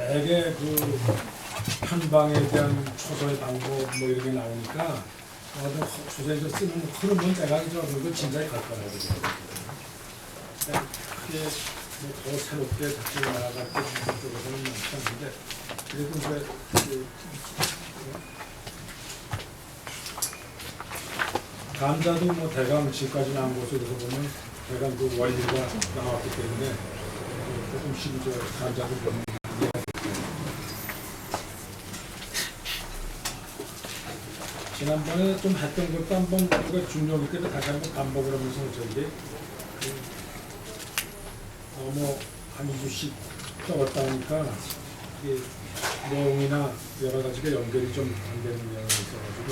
대개 그 편방에 대한 초서의 방법 뭐 이런 게 나오니까 초서에서 쓰는 흐름은 내가 그 진작에 갈 거라고 그러거든요. 크게 뭐더 새롭게 작품이 나아갈 때 쪽에서는 많지 않는데 그래도 이제 감자도 뭐 대강 지금까지 나온 곳에서 보면 대강 그 원리가 나왔기 때문에 조금씩 이제 감자도 보면 지난번에 좀 했던 것도 한번 우리가 중요하기 때문에 다시 한번 반복을 하면서 저희들이 너무 한 2주씩 써왔다 보니까 이게 내용이나 여러 가지가 연결이 좀 안 되는 내용이 있어가지고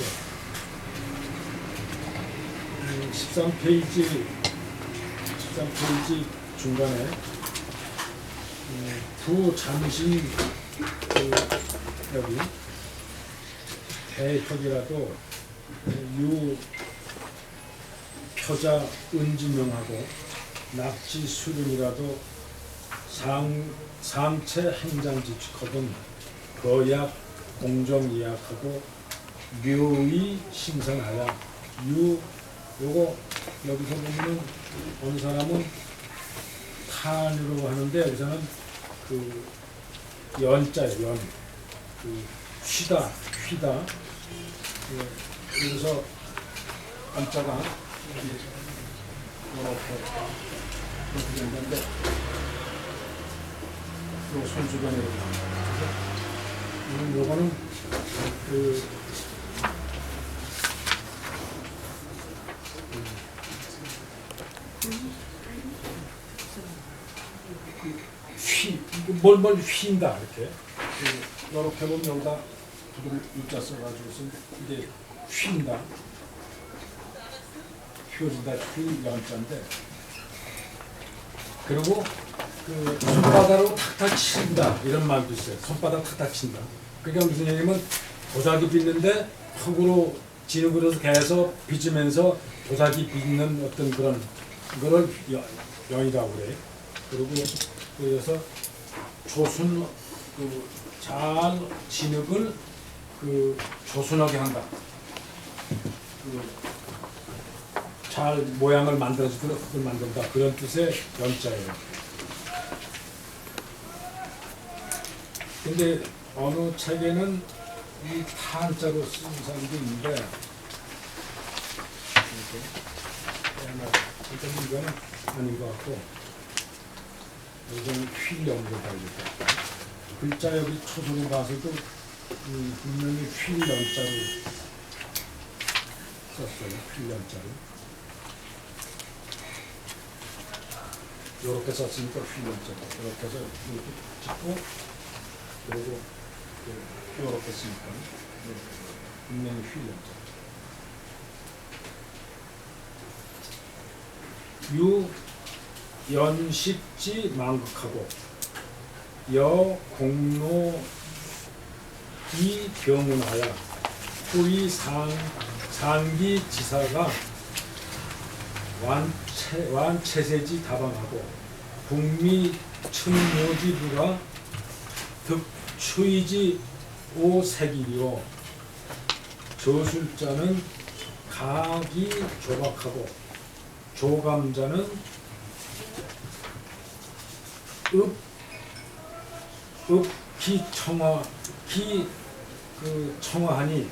13페이지 중간에 부잠시 여기 대혁이라도 유표자 은지명하고 납치 수륜이라도 상체 행장지축하던 거약 공정이약하고 묘의 심산하여 요거 여기서 보면 어느 사람은 탄으로 하는데 여기서는 그 연자예요. 연. 그 휘다. 그래서 안자가 이렇게 됐는데 요 손주변에 이렇게 나옵니다. 요거는 그 뭘 휜다 이렇게 보면 여기다 두들 유자 써가지고서 이게 휜다 휘어진다 연자인데 그리고 그 손바닥으로 탁탁 친다 이런 말도 있어요. 손바닥 탁탁 친다. 그러니까 무슨 얘기냐면 도자기 빚는데 흙으로 진흙으로 계속 빚으면서 도자기 빚는 어떤 그런 거를 연이라고 그래. 그리고 그래서 조순 잘 진흙을 조순하게 한다. 잘 모양을 만들어주도록 흙을 만든다. 그런 뜻의 연자예요. 근데 어느 책에는 이 탄자로 쓴 사람도 있는데 일단 이거는 아닌 것 같고 이거는 휠연으로 달렸다. 글자 여기 초소를 봐서도 분명히 휠연자로 썼어요. 휠연자로 이렇게 썼으니까 휠연자로 이렇게 해서 이렇게 찍고 그리고 이렇게 쓰니까 분명히 휠연자. 연식지 망극하고 여공로 이병운하여 후이 상기 지사가 완체세지 다방하고 북미 춘묘지부가 득추이지 오색이리오 저술자는 각이 조박하고 조감자는 청화하니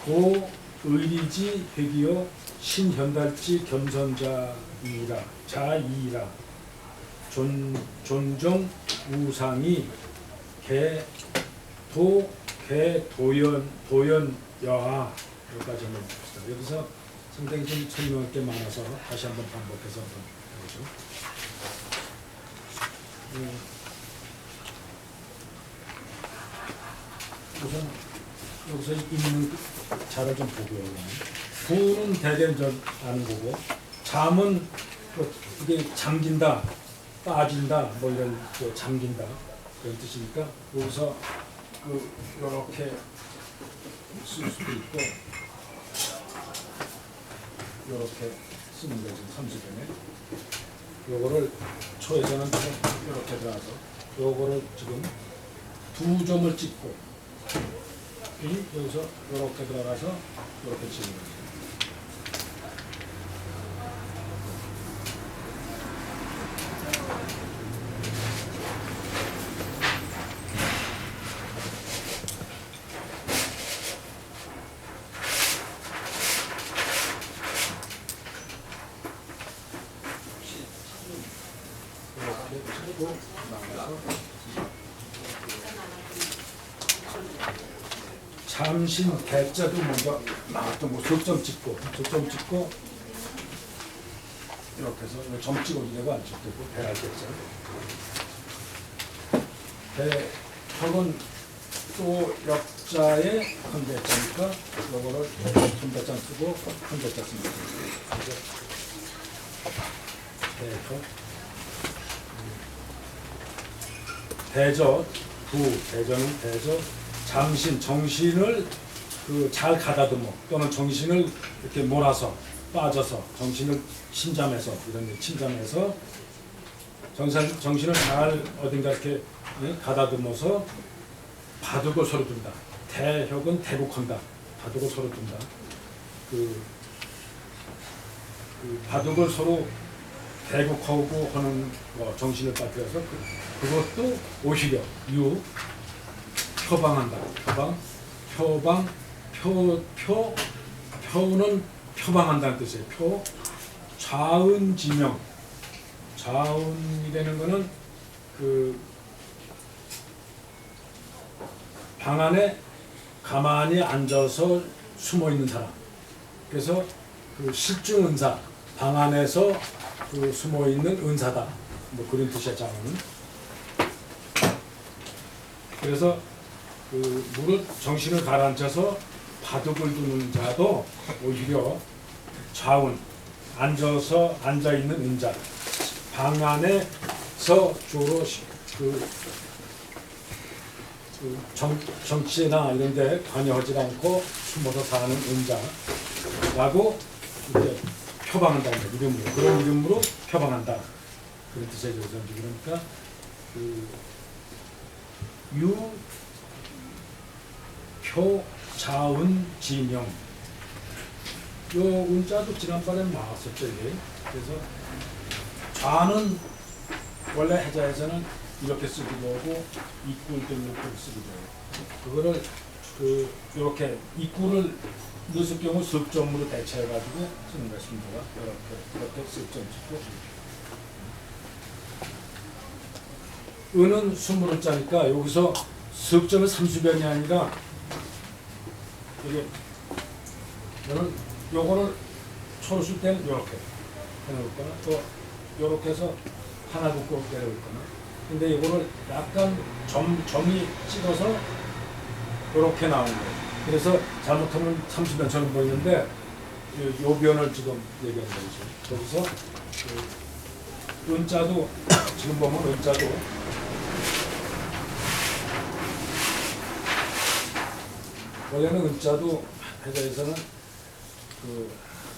고 의리지 회기요 신현달지 겸선자이라 자이라 존정 우상이 도연 여하 여기까지 한번 봅시다. 여기서 상당히 좀 설명할 게 많아서 다시 한번 반복해서 한번 해보죠. 우선 여기서 있는 자를 좀 보고요. 부는 대개 아는 거고 잠은 이게 잠긴다, 빠진다, 뭐 이런 잠긴다 그런 뜻이니까 여기서 이렇게 쓸 수도 있고 이렇게 쓰는 거죠. 삼수변에 요거를 초에서는 이렇게 들어가서 요거를 지금 두 점을 찍고 여기서 이렇게 들어가서 이렇게 치는 거죠. 이렇게 치고 나가서 잠신 대자도 먼저 나왔던 뭐 석점 찍고 이렇게 해서 점 찍어도 되고 안 찍어도 되고 배할 대자 벽은 또 역자에 큰 대자니까 이거를 큰 대자 쓰고 큰 대자 씁니다. 대저 대저는 대저 잠신 정신을 잘 가다듬어 또는 정신을 이렇게 몰아서 빠져서 정신을 침잠해서 이런 침잠해서 정신을 잘 어딘가 이렇게 가다듬어서 바둑을 서로 둔다. 대혁은 대국한다. 바둑을 서로 둔다. 그 바둑을 서로 대국하고 하는 정신을 빠뜨려서 그것도 오히려 표방한다. 표는 표방한다는 뜻이에요. 좌은지명. 좌은이라는 거는 방 안에 가만히 앉아서 숨어 있는 사람. 그래서 실중은사, 방 안에서 숨어 있는 은사다. 뭐 그런 뜻이야, 좌은은. 그래서 무릇 정신을 가라앉혀서 바둑을 두는 자도 오히려 좌운, 앉아있는 은자, 방 안에서 주로 정치나 이런 데 관여하지 않고 숨어서 사는 은자라고 이제 표방한다는 거예요. 이름으로. 그런 이름으로 표방한다. 그런 뜻이죠. 그러니까 표, 자은, 진영. 요 운자도 지난번에 나왔었죠. 이게. 그래서 좌는 원래 해자에서는 이렇게 쓰기도 하고 입구를 이렇게 쓰기도 해요. 그거를 이렇게 입구를 넣을 경우 습점으로 대체해가지고 쓰는 것입니다. 이렇게 습점 찍고. 은은 20자니까 여기서 습점은 30변이 아니라 이게 요거를 초를 쓸 때는 이렇게 해놓을 거나 또 이렇게 해서 하나 긋고 내려올 거나 근데 이거를 약간 점이 찍어서 이렇게 나온 거예요. 그래서 잘못하면 30변처럼 보이는데 요 변을 지금 얘기하는 거죠. 거기서 은자도 지금 보면 은자도 원래는 은자도 해자에서는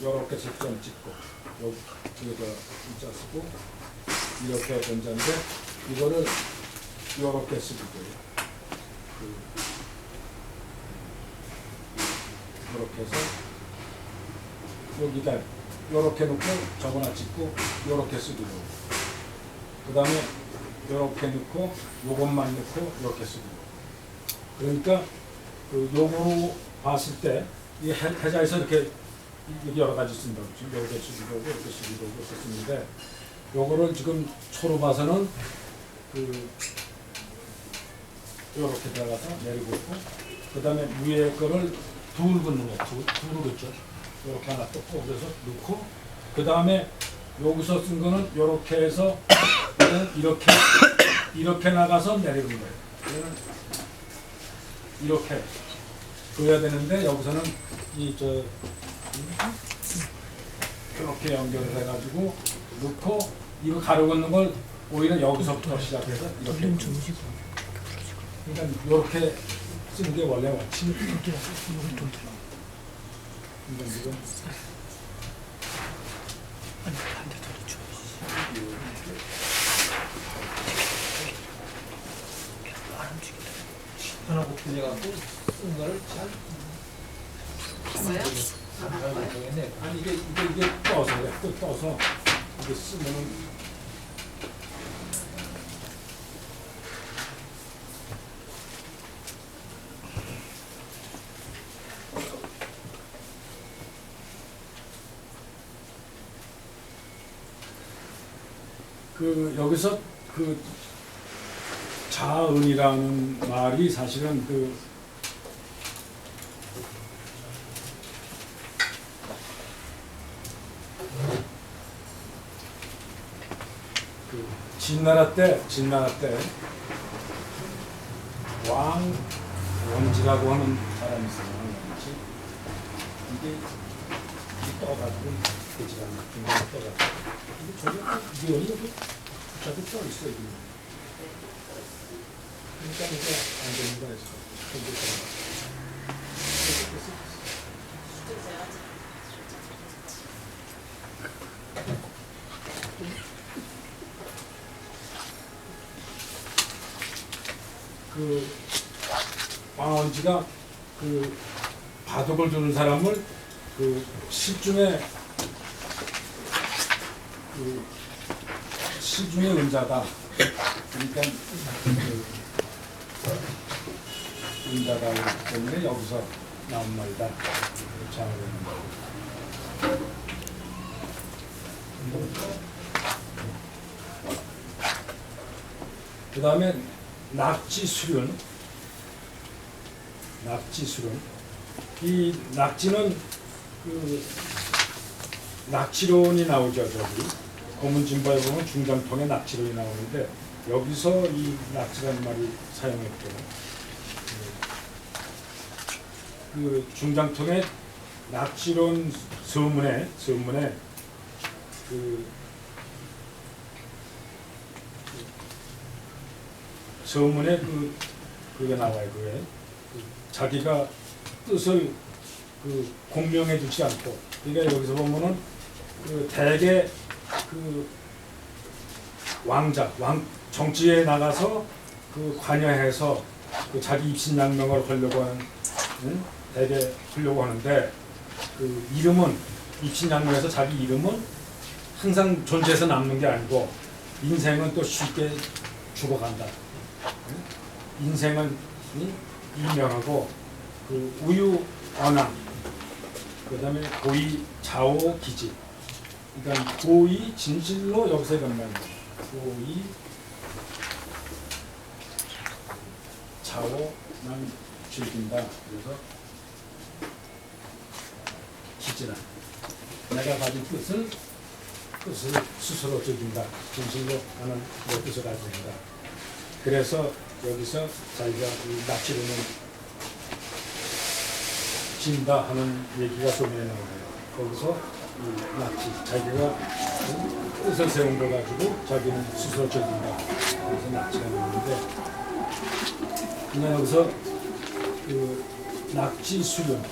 요렇게 색점 찍고 여기다 은자 쓰고 이렇게 은자인데 이거를 요렇게 쓰고 이렇게 해서 여기다 요렇게 놓고 저거나 찍고 요렇게 쓰기도 그 다음에 요렇게 넣고 요것만 넣고 이렇게 쓰기도 그러니까 요거로 봤을 때 이 해자에서 이렇게 여러 가지 쓴다고 지금 이렇게 쓰기도 하고 이렇게 쓰기도 하고 이렇게 쓰는데 요거를 지금 초로 봐서는 요렇게 들어가서 내리고 있고 그 다음에 위에 거를 둘 긋는 거예요. 둘을 긋죠. 요렇게 하나 또 꽂아서 넣고 그 다음에 여기서 쓴 거는 요렇게 해서 이렇게 나가서 내리는 거예요. 얘는 이렇게 둬야 되는데 여기서는 이렇게 연결을 해가지고 넣고 이거 가로 긋는 걸 오히려 여기서부터 시작해서 이렇게 그러니까 이렇게 쓰는 게 원래 원칙이에요. 지금 하나고 빌려갖고 쓴 거를 잘 있어요? 잘 모르겠네. 아니 이게 떠서 그래. 또 떠서 이게 쓰면은 그 여기서 그 자은이라는 말이 사실은 그 진나라 때 왕원지라고 하는 사람이 있어요. 이게 떠가지고 되지 않나 중간에 떠가지고 근데 저게 리얼이 여기 붙여도 떠 있어 이게. 그러니까 이게 안 되는 거야. 그 왕원지가 그 바둑을 두는 사람을 그 시중에 그 시중의 은자다. 그러니까 그 은자다 그렇기 때문에 여기서 나온 말이다. 그 다음에 낙지수륜. 이 낙지는 그 낙지론이 나오죠. 저기 고문진바에 보면 중장통에 낙지론이 나오는데 여기서 이 낙지라는 말이 사용했죠. 그 중장통에 낙지론 서문에 그 서문에 그게 나와요. 그게 자기가 뜻을 그 공명해 주지 않고, 그러니까 여기서 보면은 그 대개 그 정치에 나가서 그 관여해서 그 자기 입신양명을 하려고 하는 대개 하려고 하는데 그 이름은 입신양명에서 자기 이름은 항상 존재해서 남는 게 아니고 인생은 또 쉽게 죽어간다. 인생은 이명하고 그 우유 언왕, 그다음에 고의 자오 기지. 그러니까 고의 진실로 여기서 이런 말이에요. 고의 자오 난 즐긴다. 그래서 기지라. 내가 가진 뜻을 스스로 즐긴다. 진실로 나는 내 뜻을 가지고 있다. 그래서 여기서 자기가 납치되는 진다 하는 얘기가 소문에 나오네요. 거기서 이 납치, 자기가 뜻을 세운 거 가지고 자기는 스스로 즐긴다. 그래서 납치가 나오는데 그냥 여기서 그 납치 수륜,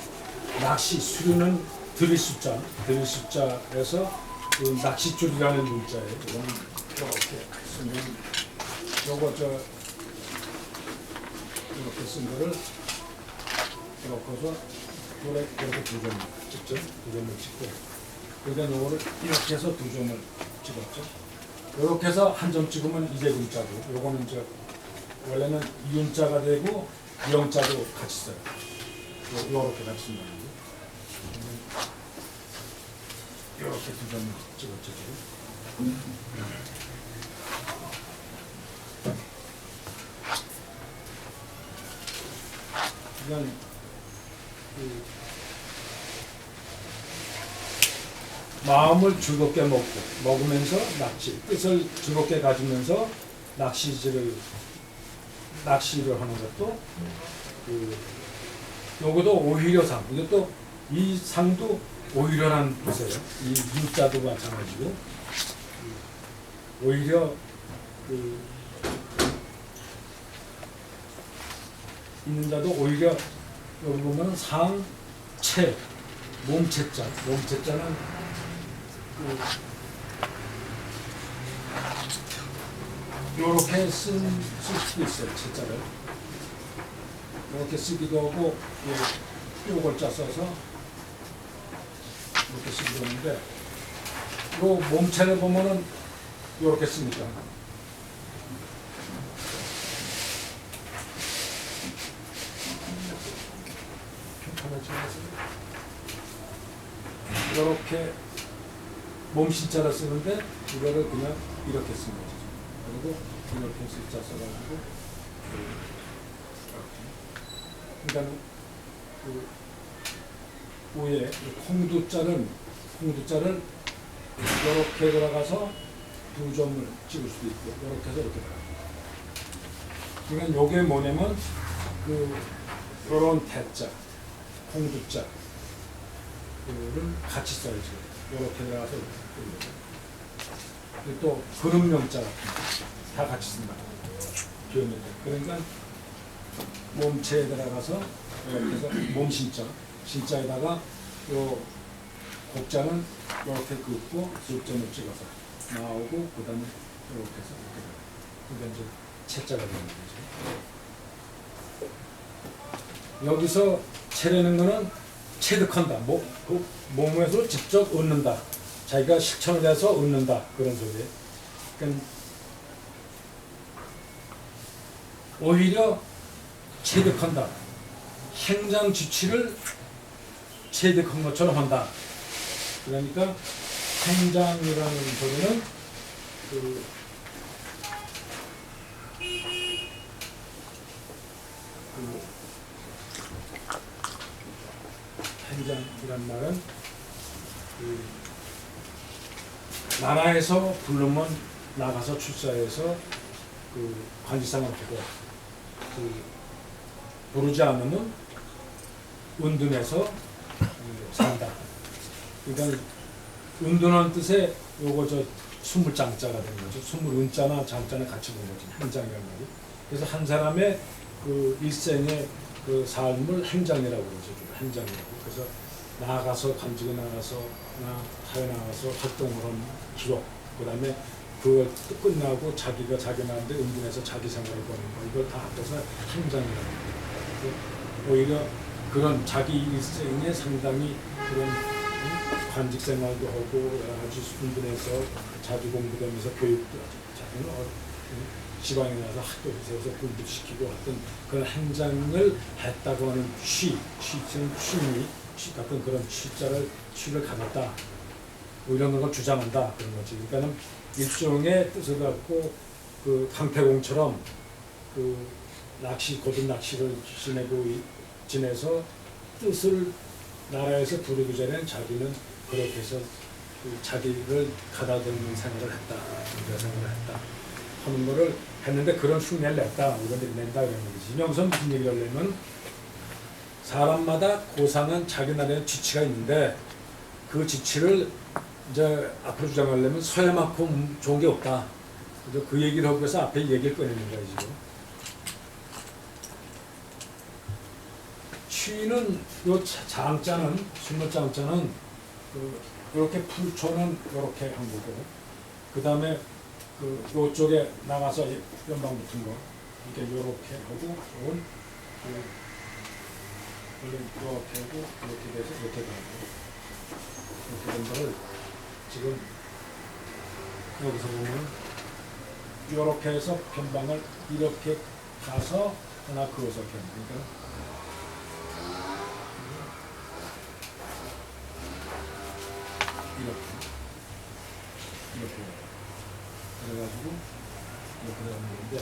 낚시 수륜은 들일 숫자에서 그 낚싯줄이라는 문자예요. 이건 이렇게 쓰면 요거 이렇게 쓴 거를 넣고서 이렇게 두 점 찍죠. 두 점을 찍고, 그러니까 요거를 이렇게 해서 두 점을 찍었죠. 이렇게 해서 한 점 찍으면 이제 문자고, 요거는 원래는 이윤자가 되고 영자도 같이 써요. 요렇게 같이 쓴다. 이렇게 두 점을 찍었죠. 이건 마음을 즐겁게 먹으면서 뜻을 즐겁게 가지면서 낚시를 하는 것도 요것도 오히려상. 이것도 이 상도 오히려라는 뜻이에요. 이 유자도 마찬가지고 오히려 있는 자도 오히려 여기 보면 상체, 몸체자는 요렇게 쓸 수도 있어요. 체자를 이렇게 쓰기도 하고 뾰골자 써서 이렇게 쓰기도 하는데 요 몸체를 보면은 이렇게 씁니다. 이렇게 몸신자를 쓰는데 이거를 그냥 이렇게 쓴 거죠. 그리고 이렇게 숫자 써가지고 그러니까 그 위에 홍두자를 이렇게 들어가서 두 점을 찍을 수도 있고 이렇게 해서 이렇게 들어가요. 그러니까 요게 뭐냐면 요런 대자, 홍두자 를 같이 써야지. 이렇게 들어가서 이렇게. 또 그룹명자 같은 거 다 같이 쓴다. 기억력. 그러니까 몸체에 들어가서 이렇게 해서 몸신자, 신자에다가 요 곡자는 이렇게 긋고 숫점을 찍어서 나오고 그다음에 이렇게 해서 이렇게 들어가요. 그러니까 이제 채자가 되는 거죠. 여기서 체라는 거는 체득한다. 몸에서 직접 얻는다. 자기가 실천을 해서 얻는다. 그런 소리예요. 그러니까 오히려 체득한다. 행장 지취를 체득한 것처럼 한다. 그러니까 행장이라는 소리는 행장이란 말은 나라에서 부르면 나가서 출사해서 관리상을 하고 부르지 않으면 은둔해서 산다. 그러니까 은둔한 뜻에 요거 스물장자가 되는 거죠. 스물은자나 장자는 같이 보는 거죠. 행장이라는 말이. 그래서 한 사람의 일생의 삶을 행장이라고 그러죠. 행장이라고. 그래서 나가서 관직에 나가서 사회 나가서 활동을 한 기록. 그다음에 그걸 끝나고 자기가 자기 나라인데 은둔해서 자기 생활을 보는 거. 이걸 다 합해서 행장이라고 합니다. 오히려 그런 자기 일생에 상당히 그런 관직 생활도 하고 여러 가지 은둔해서 자기 공부하면서 교육도 자기는 지방에 나가서 학교를 세워서 공부도 시키고 하여튼 그런 행장을 했다고 하는 취 같은 그런 취를 가졌다. 이런 걸 주장한다. 그런 거지. 그러니까는 일종의 뜻을 갖고 강태공처럼 고든 낚시를 지내서 뜻을 나라에서 부르기 전에 자기는 그렇게 해서 자기를 가다듬는 생활을 했다. 생활을 했다. 하는 거를 했는데 그런 흉내를 냈다. 이런 데 낸다. 이런 거지. 여기서 무슨 얘기를 하려면 사람마다 고상한 자기 나라의 지치가 있는데 그 지치를 이제 앞으로 주장하려면 서야만큼 좋은 게 없다. 그 얘기를 하고 해서 앞에 얘기를 꺼내는 거야 지금. 취는 요 장자는 스물장자는 이렇게 풀초는 이렇게 한 거고, 그 다음에 요쪽에 나가서 연방 붙은 거 이렇게 요렇게 하고 요건 이렇게 하고 이렇게 돼서 이렇게 가고 이렇게 된 거를 지금 여기서 보면 이렇게 해서 변방을 이렇게 가서 하나 그어서 이렇게 합니다. 이렇게 그래가지고 이렇게 되는 건데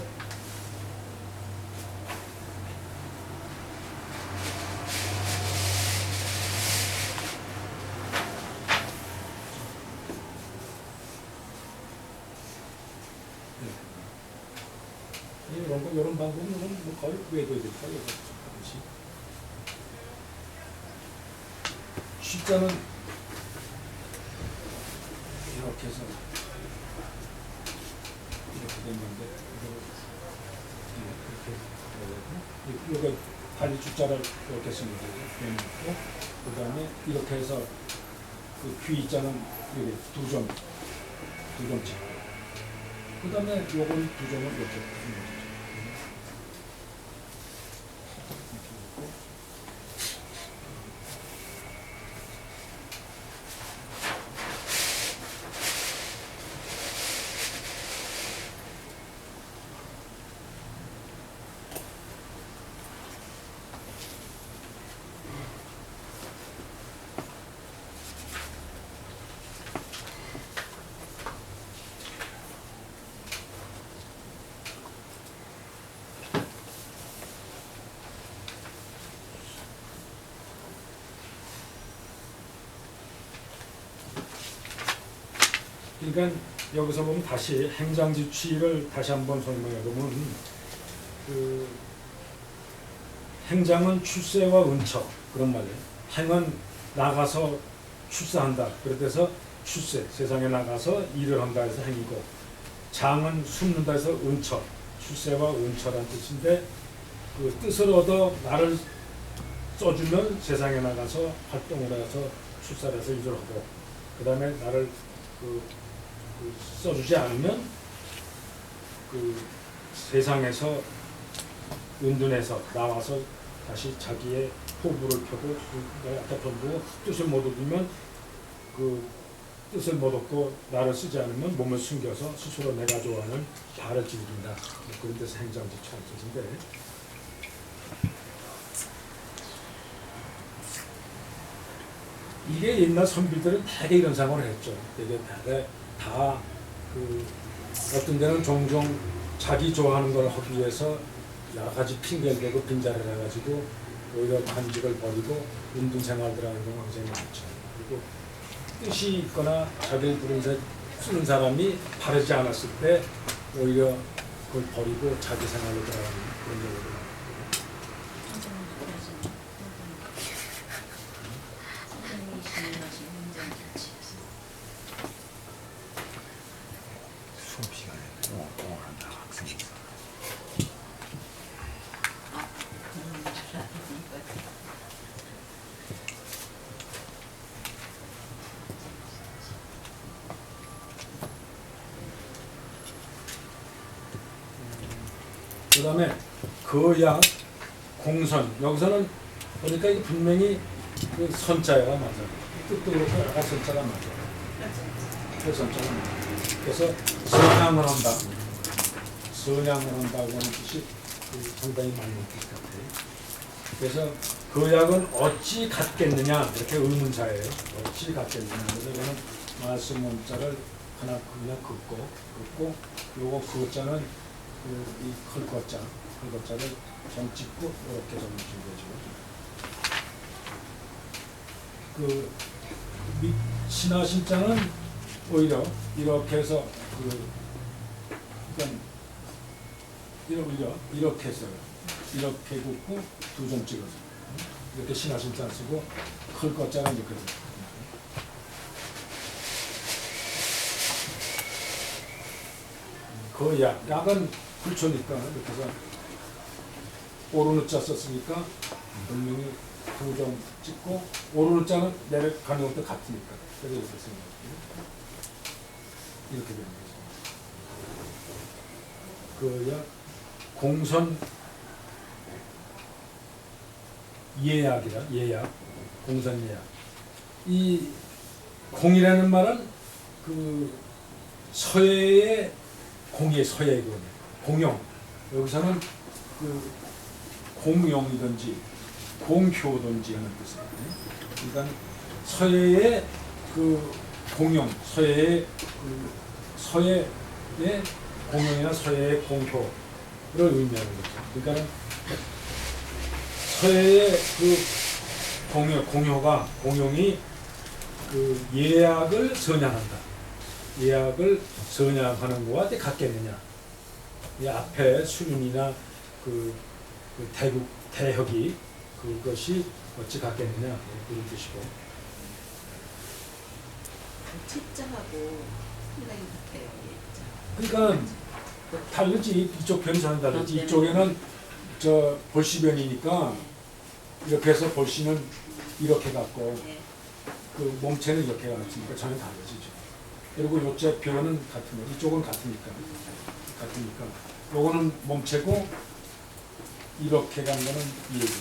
이런 방법은 뭐 거의 외도에 될까 이것이 쉽자는 이렇게 해서 이렇게 된 건데 이렇게 이거 다리 주자를 이렇게 쓰는 거고 그 다음에 이렇게 해서 귀 있자는 여기 두 점째 그 다음에 요건 두 점을 이렇게 쓰는 거죠. 그러니까 여기서 보면 다시 행장지취를 다시 한번 설명해 보면 그 행장은 출세와 은처 그런 말이에요. 행은 나가서 출세한다. 그래서 출세 세상에 나가서 일을 한다 해서 행이고 장은 숨는다 해서 은처 출세와 은처라는 뜻인데 그 뜻을 얻어 나를 써주면 세상에 나가서 활동을 해서 출세를 해서 일을 하고 그 다음에 나를 그 써주지 않으면 그 세상에서 은둔해서 나와서 다시 자기의 포부를 펴고 아까 전부 뜻을 못 얻으면 그 뜻을 못 얻고 나를 쓰지 않으면 몸을 숨겨서 스스로 내가 좋아하는 발을 지른다. 그런 데서 행장지취한 뜻인데 이게 옛날 선비들은 대개 이런 생각을 했죠. 되게 대개 다 그 어떤 데는 종종 자기 좋아하는 걸 하기 위해서 여러 가지 핑계를 대고 빈자리를 해가지고 오히려 관직을 버리고 운동 생활들 하는 경우가 굉장히 많죠. 그리고 뜻이 있거나 자기를 쓰는 사람이 바르지 않았을 때 오히려 그걸 버리고 자기 생활로 들어가는 그런 경우가 수업 시간에 옹알한다 학생이. 그 다음에 거약, 공선 여기서는 보니까 이게 분명히 그 선자가 맞아. 뜻도 그렇고 여러 선자가 맞아. 그 선자가 맞아. 그래서 선양을 한다. 선양을 한다고 하는 뜻이 상당히 맞는 뜻 같아요. 그래서 거약은 어찌 갖겠느냐 이렇게 의문사예요. 어찌 갖겠느냐. 그래서 이거는 말씀 문자를 하나 그냥 긋고 요거 그자는 이 클것자를 점 찍고 이렇게 적어주는 거죠. 그 신하신자는 오히려 이렇게 해서 그러니까 이렇게 써요. 이렇게 긋고 두 점 찍어서 이렇게 신하신자 쓰고 클것자는 이렇게 써요. 그 약은 불초니까 이렇게 해서 오르는 자 썼으니까 분명히 두 점 찍고 오르는 자는 내려가는 것도 같으니까 그래서 이렇게 쓰는 거예요. 이렇게 되는 거죠. 그 약 공선 예약 공선 예약 이 공이라는 말은 그 서예의 공의 서예거든요. 공용 여기서는 그 공용이든지 공효든지 하는 뜻이에요. 그러니까 서예의 그 공용, 서예의 그 서예의 공용이나 서예의 공효를 의미하는 거죠. 그러니까 서예의 그 공용이 그 예약을 선양한다. 예약을 선양하는 것과 같겠느냐. 이 앞에 수륜이나 대혁이 그것이 어찌 같겠느냐 그런 뜻이고. 책자하고 상당히 같아요. 그러니까 다르지. 이쪽 편이 전혀 다르지. 이쪽에는 저 볼시변이니까 이렇게 해서 볼시는 이렇게 갖고 그 몸체는 이렇게 같으니까 전혀 다르지. 그리고 요쪽 변은 같은 거. 이쪽은 같으니까. 요거는 몸체고 이렇게 간 거는 이얘기.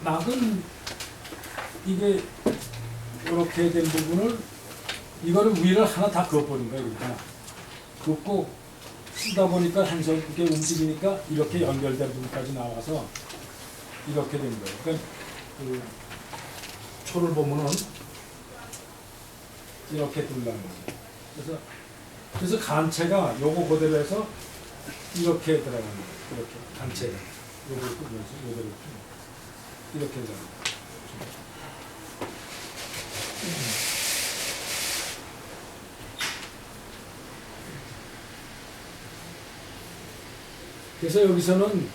낙은 이게 이렇게 된 부분을 이거를 위를 하나 다 그어버린 거예요. 그러니까 긋고 쓰다 보니까 항상 이렇게 움직이니까 이렇게 연결된 부분까지 나와서 이렇게 된 거예요. 그러니까 그 초를 보면은 이렇게 둘러는 거예요. 그래서 간체가 요거 그대로 해서 이렇게 들어가는 거예요. 이렇게 간체가 요걸 끄면서 요대로 이렇게 들어가는 거예요. 그래서 여기서는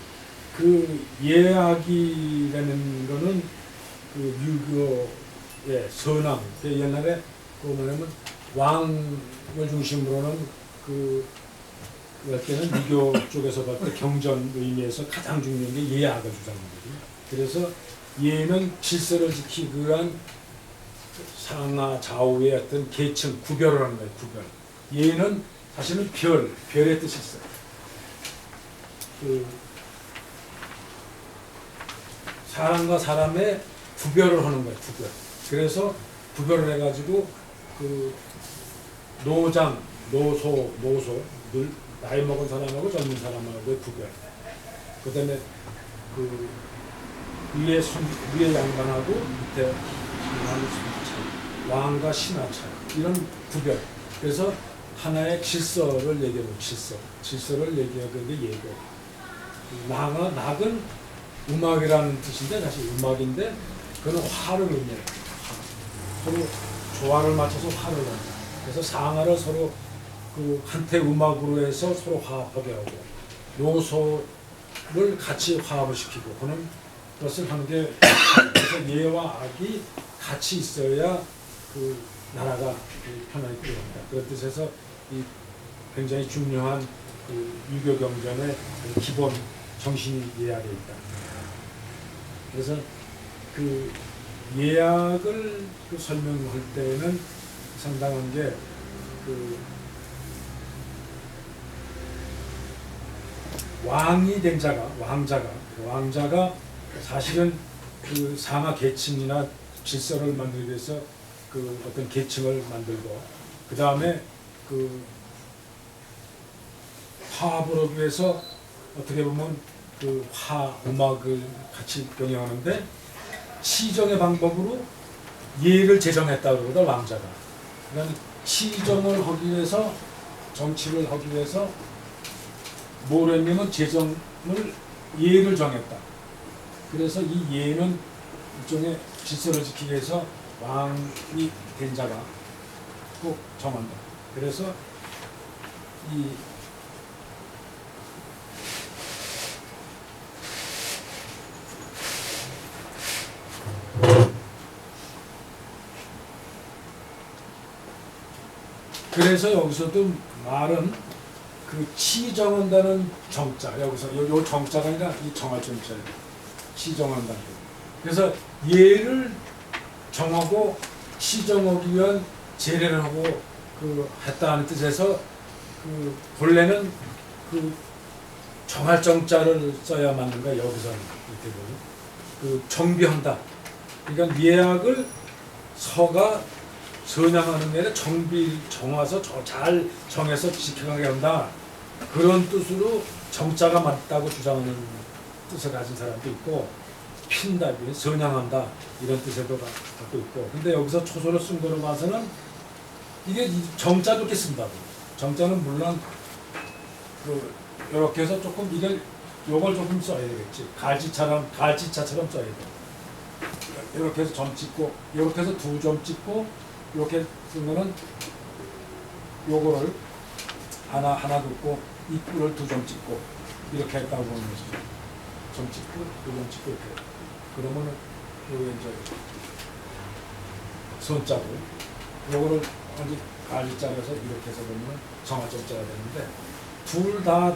그 예학이라는 거는 그 유교의 선왕, 그 옛날에 그 뭐냐면 왕을 중심으로는 할 때는 유교 쪽에서 볼 때 경전 의미에서 가장 중요한 게 예학을 주장하거든요. 그래서 예는 질서를 지키기 위한 상하 좌우의 어떤 계층 구별을 하는 거예요. 구별. 예는 사실은 별의 뜻이 있어요. 사람과 사람의 구별을 하는 거예요. 구별. 그래서 구별을 해가지고 노장, 노소, 늘 나이 먹은 사람하고 젊은 사람하고의 구별. 그다음에 위에 양반하고 밑에 왕과 신하 차이 이런 구별. 그래서 하나의 질서를 얘기하고 질서를 얘기하는 게 예고. 낙은 음악이라는 뜻인데 사실 음악인데 그는 화를 의미해요. 서로 조화를 맞춰서 화를 한다. 그래서 상하를 서로 한테 음악으로 해서 서로 화합하게 하고 요소를 같이 화합을 시키고 그는 그것을 하는 게 그래서 예와 악이 같이 있어야 나라가 편안히 끌어갑니다. 그런 뜻에서 이 굉장히 중요한 유교 경전의 기본 정신이 예학에 있다. 그래서 예학을 설명할 때는 상당한 게 왕이 된 왕자가 사실은 상하 계층이나 질서를 만들기 위해서 어떤 계층을 만들고 그 다음에 화합을 하기 위해서 어떻게 보면 음악을 같이 병행하는데 시정의 방법으로 예를 제정했다고 그러거든 왕자가. 그러니까 시정을 하기 위해서 정치를 하기 위해서 뭘 했냐면 예를 정했다. 그래서 이 예는 일종의 질서를 지키기 위해서 왕이 된 자가 꼭 정한다. 그래서 그래서 여기서도 말은 치정한다는 정자 여기서 요 정자가 아니라 이 정할 정자예요. 치정한다는. 그래서 예를 정하고 시정하기 위한 제례를 하고 했다는 뜻에서 본래는 정할 정자를 써야 맞는 거야. 여기서는 이렇게 보면 정비한다. 그러니까 예약을 서가 선양하는 게 아니라 정해서 잘 정해서 지켜가게 한다. 그런 뜻으로 정자가 맞다고 주장하는 뜻을 가진 사람도 있고 핀다, 선양한다 이런 뜻에도 갖고 있고. 근데 여기서 초소를 쓴 거로 봐서는 이게 정자도 이렇게 쓴다고. 정자는 물론 이렇게 해서 조금 요걸 조금 써야 되겠지. 갈지차처럼 써야 돼. 이렇게 해서 점 찍고 이렇게 해서 2점 찍고 이렇게 쓴 거는 요거를 하나 긋고 이 뿔을 2점 찍고 이렇게 했다고 보는 것이죠. 점 찍고 2점 찍고 이렇게. 그러면은 요게 이제 손자고 요거를 완전 갈자로서 이렇게 해서 보면 정화점자가 되는데 둘 다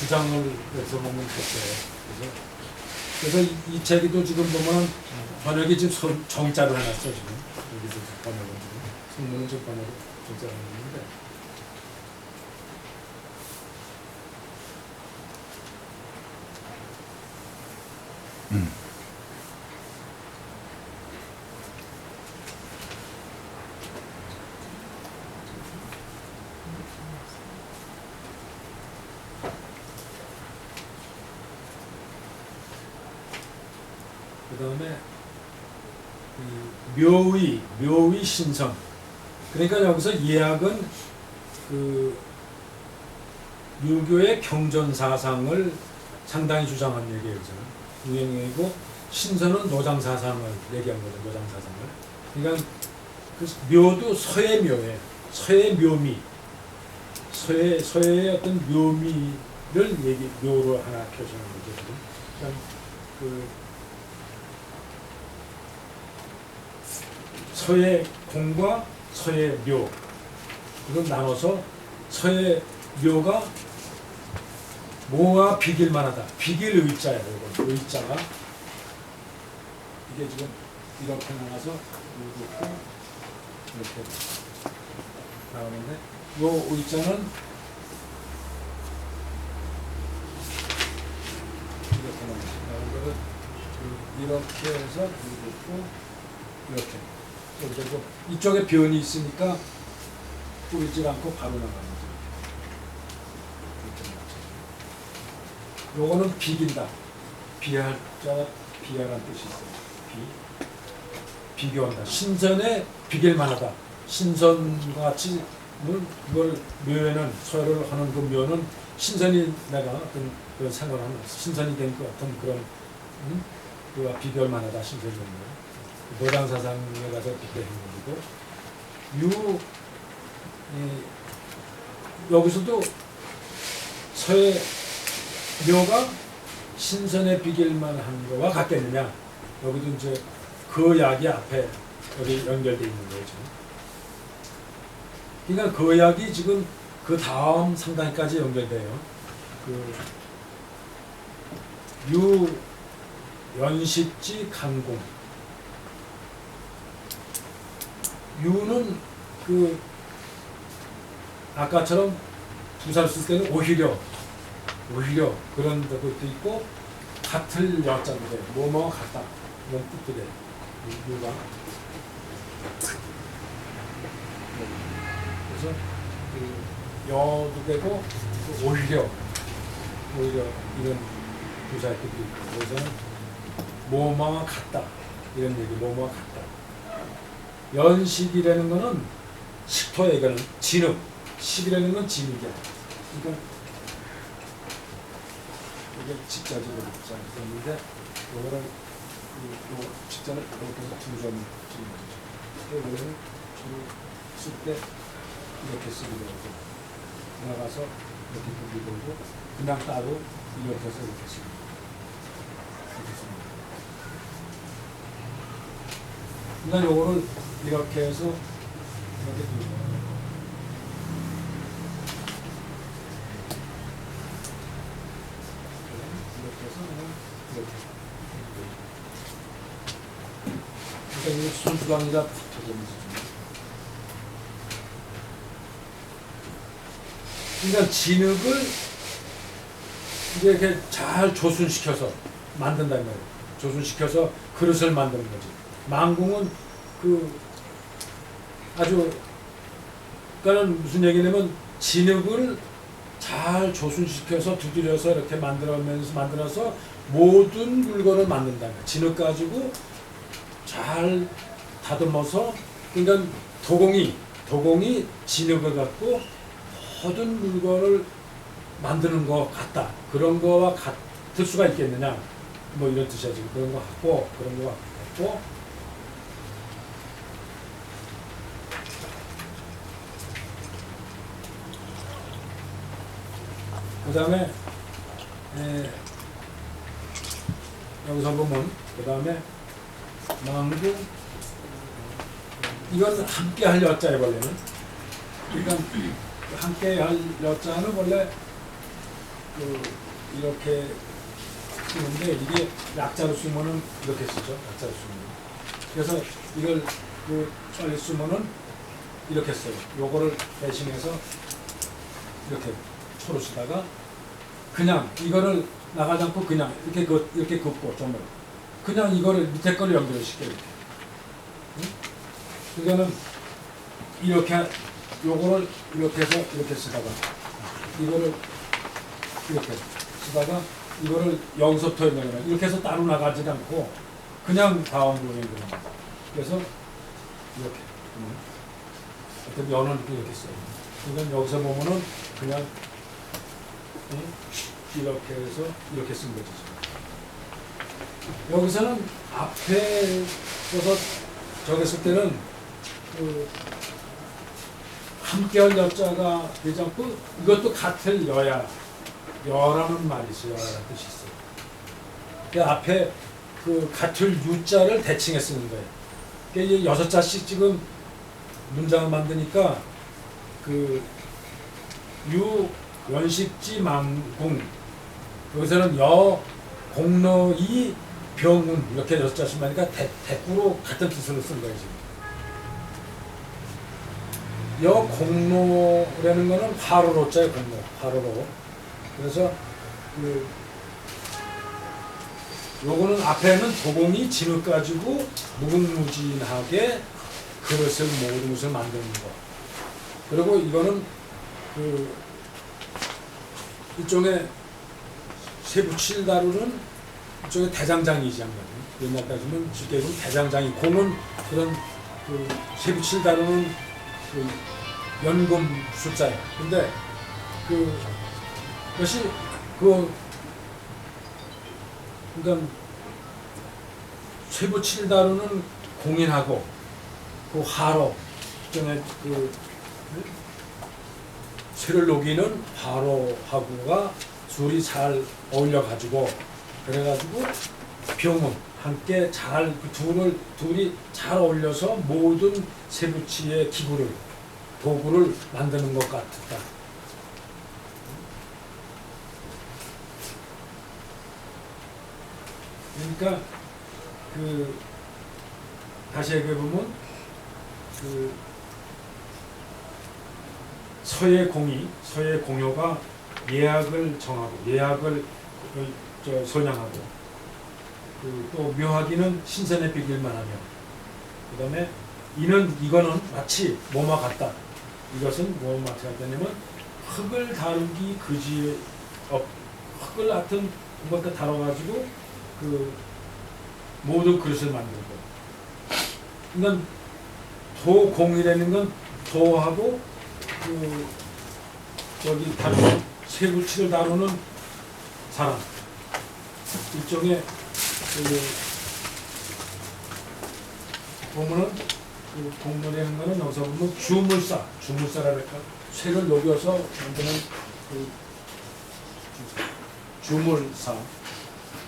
주장을 해서 보면 됐어요. 그래서 이 책에도 지금 보면 번역이 지금 정자로 해놨어 지금 여기서 번역은 지금 성문은 지금 번역 정자로 해놨는데 그 다음에 묘의 신성. 그러니까 여기서 예학은 유교의 경전 사상을 상당히 주장한 얘기예요. 유행이고 신선은 노장 사상을 얘기한 거죠. 노장 사상을. 그러니까 그래서 묘도 서의 묘예요. 서의 묘미. 서의 어떤 묘미를 묘로 하나 표시하는 거죠. 지금. 그러니까 그 서의 공과 서의 묘. 이걸 나눠서 서의 묘가 뭐가 비길만 하다. 비길 의자예요. 이거 의자가 이게 지금 이렇게 나가서 이렇게 이렇게 나오는데 요 의자는 이렇게 나오는 거를 이렇게 해서 이렇게 그리고 이쪽에 변이 있으니까 뿌리질 않고 바로 나가는 거죠. 요거는 비긴다. 비할 자가 비하라는 뜻이 있어요. 비교한다. 신선에 비길 만하다. 신선과 같이 그걸 묘에는 서열을 하는 그 묘는 신선이 내가 어떤 그런 생각을 하는 신선이 된 것 같은 그런 그와 비교할 만하다. 신선이 된 묘. 노당사상에 가서 비교한 거고 여기서도 서의 묘가 신선에 비길만 한 거와 같겠느냐. 여기도 이제 그 약이 앞에 여기 연결되어 있는 거예요. 지금. 그러니까 그 약이 지금 그 다음 상단까지 연결돼요. 그 연식지 간공. 유는 그 아까처럼 부사를 쓸 때는 오히려 그런 것도 있고 같을 여자도 돼. 뭐뭐 같다. 이런 뜻도 돼. 유가. 그래서 그 여도 되고 오히려 이런 부사의 뜻도 있고 그래서 뭐뭐와 같다. 이런 얘기 뭐뭐와 같다. 연식이라는 거는 식토에 이거는 진흙. 식이라는 건 진흙이야. 그러니까 이게 직자적으로 있는데 요거를 요 직자를 이렇게 해서 두 점 찍는 거죠. 원래는 쓸 때 이렇게 쓰기도 하고 나가서 이렇게 쓰기도 하고 그냥 따로 이렇게 해서 이렇게 씁니다. 이렇게 씁니다. 그러니까 요거를 이렇게 해서 이렇게 두고 그러니까 손수강이라 그러니까 진흙을 이렇게 잘 조순시켜서 만든다는 거예요. 조순시켜서 그릇을 만드는 거지. 망궁은 그 아주 그러니까 무슨 얘기냐면 진흙을 잘 조순시켜서 두드려서 이렇게 만들어서 모든 물건을 만든다는 거예요. 진흙 가지고 잘 다듬어서 그러니까 도공이 진흙을 갖고 모든 물건을 만드는 것 같다. 그런 거와 같을 수가 있겠느냐. 뭐 이런 뜻이야. 지금 그런 거 같고 그런 거 같고 그 다음에 여기서 보면 그 다음에 망구 이건 함께 할 여자에 원래는 그러니까 함께 할 여자는 원래 이렇게 쓰는데 이게 약자로 쓰면은 이렇게 쓰죠. 약자로 쓰면 그래서 이걸 빨리 쓰면은 이렇게 써요. 요거를 대신해서 이렇게 초로 쓰다가 그냥 이거를 나가지 않고 그냥 이렇게 긋고 점을 그냥 이거를 밑에 거를 연결시켜요. 응? 그러니까는 이렇게 요거를 이렇게 해서 이렇게 쓰다가 이거를 이렇게 쓰다가 이거를 여기서부터 연결하면 이렇게 해서 따로 나가지 않고 그냥 다음으로 연결합니다. 그래서 이렇게 어떤 연을 이렇게 써요. 그러니까 여기서 보면은 그냥 이렇게 해서 이렇게 쓴 거죠. 여기서는 앞에 써서 저기 쓸 때는 그 함께할 여자가 되지 않고 이것도 같을 여라는 말이 있어요. 여라는 뜻이 있어요. 그 앞에 그 같을 유자를 대칭해 쓰는 거예요. 그러니까 이제 6자씩 지금 문장을 만드니까 그 유, 연식지, 망궁 여기서는 여, 공로, 이, 병운 이렇게 6자씩 만드니까 대꾸로 같은 뜻으로 쓴 거예요. 지금. 여공로라는 거는 화로로자의 공로, 화로로. 그래서 그 요거는 앞에는 도공이 진흙 가지고 무궁무진하게 그릇을 모든 것을 만드는 거. 그리고 이거는 그 일종의 쇠붙일 다루는 일종의 대장장이지 않거든요. 옛날 따지면 쉽게 보면 대장장이 공은 그런 그 쇠붙일 다루는 그 연금 숫자예요. 근데 그것이 그러니까 쇠붙일 다루는 공인하고 그 화로 일종의 그 쇠를 녹이는 화로하고가 둘이 잘 어울려 가지고 그래가지고 병은 함께 잘 그 둘이 잘 어울려서 모든 쇠붙이의 도구를 만드는 것 같다. 그러니까 그 다시 얘기해 보면 그 서예 공효가 예약을 정하고 예약을 선양하고 또 묘하기는 신선에 비길만 하며 그 다음에 이거는 마치 뭐와 같다. 이것은 뭐와 마치 같다냐면 흙을 다루기 그지의 흙을 같은 것과 다뤄가지고 그 모든 그릇을 만들고 그러니까 도공이라는 건 도하고 그 저기 다루는 쇠붙이를 다루는 사람 일종의 그 보면은 그 공론이라는 거는 여기서 보면 주물사랄까 쇠를 녹여서 만드는 그 주물사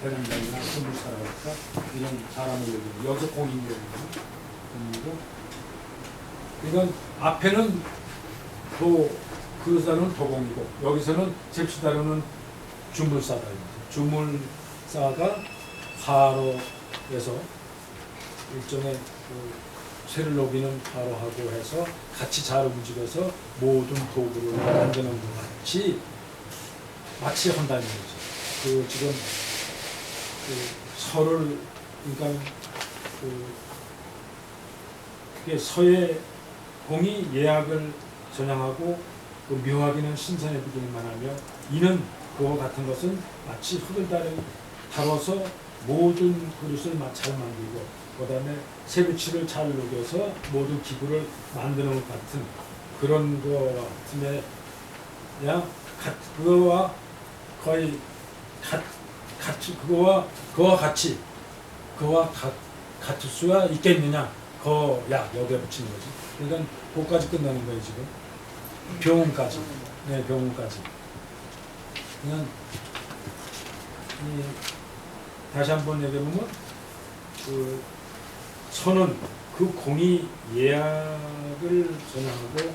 대장장이나 주물사랄까 이런 사람을 얘기해요. 여기서 공인이라는 공이고 그러니까 앞에는 그릇다루는 도공이고 여기서는 잽시다루는 주물사다. 주물사가 화로에서 일종의 그 쇠를 녹이는 화로하고 해서 같이 잘 움직여서 모든 도구를 만드는 것 같이 마치 한다는 거죠. 그 지금 그 설을 그러니까 그게 서예 공이 예약을 전향하고 그 묘하기는 신선해 비기만 하며 이는 그와 같은 것은 마치 흙을 다뤄서 모든 그릇을 잘 만들고 그 다음에 쇠붙이를 잘 녹여서 모든 기구를 만드는 것 같은 그런 거 같음에 그거와 거의 그와 같이 같을 수가 있겠느냐 여기에 붙이는 거지. 그러니까 그거까지 끝나는 거예요 지금. 병원까지. 네, 병원까지. 그냥 다시 한번 얘기해보면 그 선은 그 공이 예약을 전하고